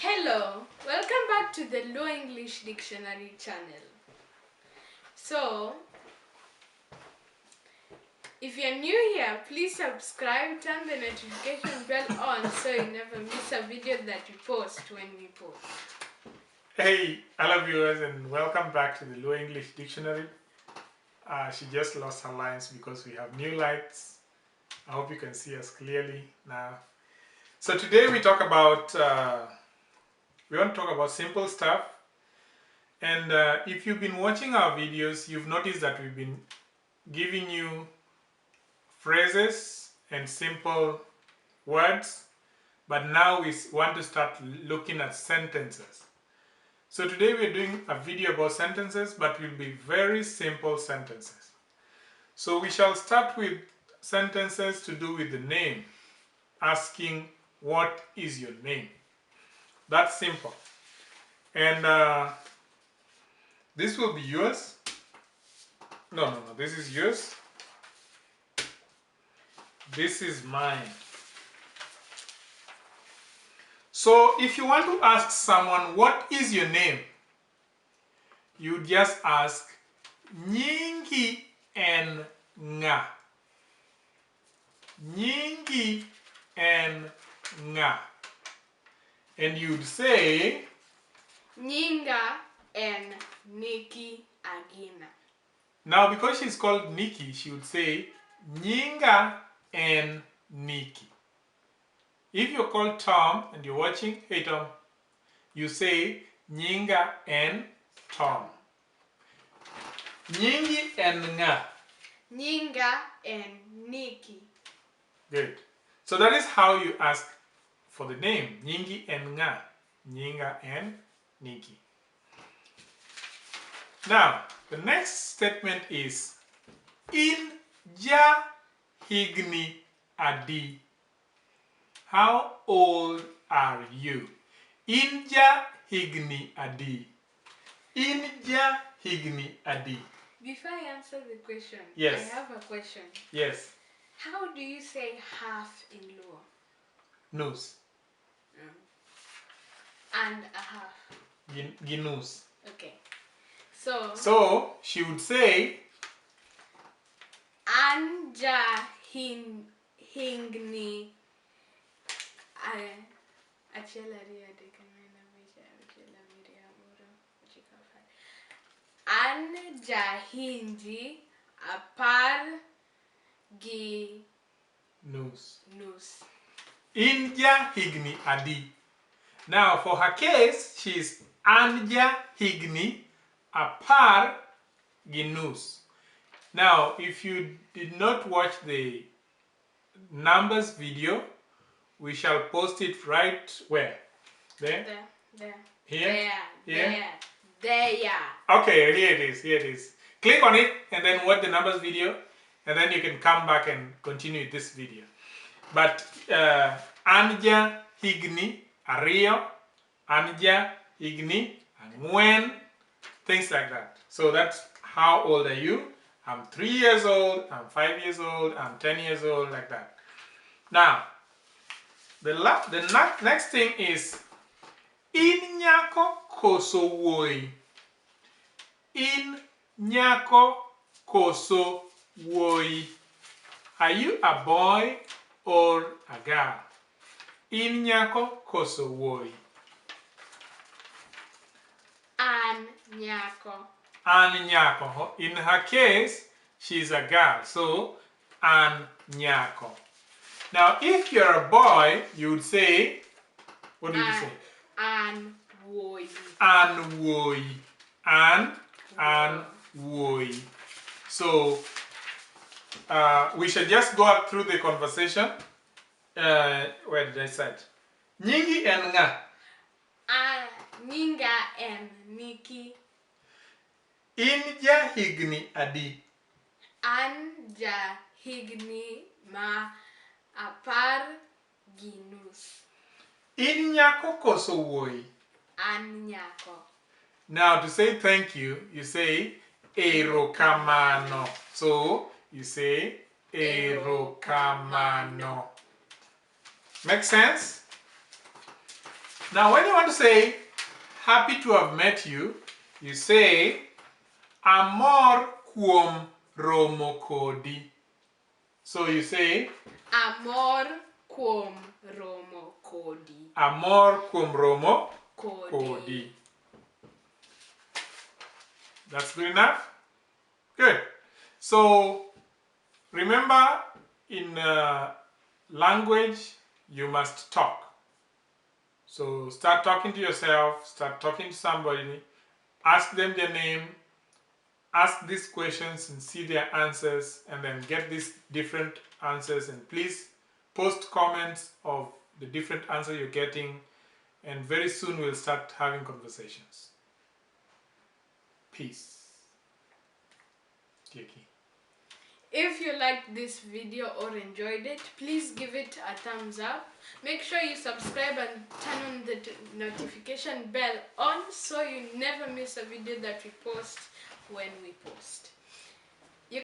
Hello, welcome back to the Dholuo English Dictionary channel. So, if you're new here, please subscribe, turn the notification bell on so you never miss a video that we post when we post. Hey, hello viewers, and welcome back to the Dholuo English Dictionary. She just lost her lines because we have new lights. I hope you can see us clearly now. So today we want to talk about simple stuff. And if you've been watching our videos, you've noticed that we've been giving you phrases and simple words, but now we want to start looking at sentences. So today we're doing a video about sentences, but will be very simple sentences. So we shall start with sentences to do with the name, asking what is your name. That's simple. And this will be yours. No, this is yours. This is mine. So if you want to ask someone what is your name, you just ask nyingi en nga. Nyingi en nga. And you'd say Nyinga and Nikki Agina. Now because she's called Nikki, she would say Nyinga and Nikki. If you're called Tom and you're watching, hey Tom, you say Nyinga and Tom. Nyingi and nga. Nyinga and Nikki. Good. So that is how you ask for the name. Nyingi and nga. Nyinga and Nikki. Now, the next statement is in ja higni adi. How old are you? Inja higni adi. Inja higni adi. Before I answer the question, Yes. I have a question. Yes. How do you say half in Luo? Nus. And a half. Ginus. Okay. So she would say Anja hingni Anja hinji apar gi nus. nus. Inja higni adi. Now for her case, she's Anja higni apar ginus. Now if you did not watch the numbers video, we shall post it right where? There? There. Here? Here? There. Okay, here it is. Click on it and then watch the numbers video, and then you can come back and continue this video. But Anja higni ario, Anja higni angwen, things like that. So that's how old are you? I'm 3 years old, I'm 5 years old, I'm 10 years old, like that. Now, the next thing is in nyako koso wuoi. In nyako koso wuoi. Are you a boy or a girl? In nyako koso wuoi. An nyako. An nyako. In her case, she's a girl. So, an nyako. Now, if you're a boy, you would say, what did you say? An woi. An woi. An woi. So, we should just go up through the conversation. Where did I start? Nyingi and nga. Nyinga and Nikki. Inja higni adi. Anja higni ma apar ginus. In nyako koso wuoi. An nyako. Now to say thank you, you say erokamano. So you say erokamano. Make sense? Now when you want to say happy to have met you, you say amor kuom romo kodi. So you say amor kuom romo kodi. Amor kuom romo kodi. That's good enough? Good. So remember, in language, you must talk. So start talking to yourself, start talking to somebody, ask them their name, ask these questions and see their answers, and then get these different answers, and please post comments of the different answers you're getting, and very soon we'll start having conversations. Peace. Kiki. If you liked this video or enjoyed it, please give it a thumbs up. Make sure you subscribe and turn on the notification bell on so you never miss a video that we post when we post.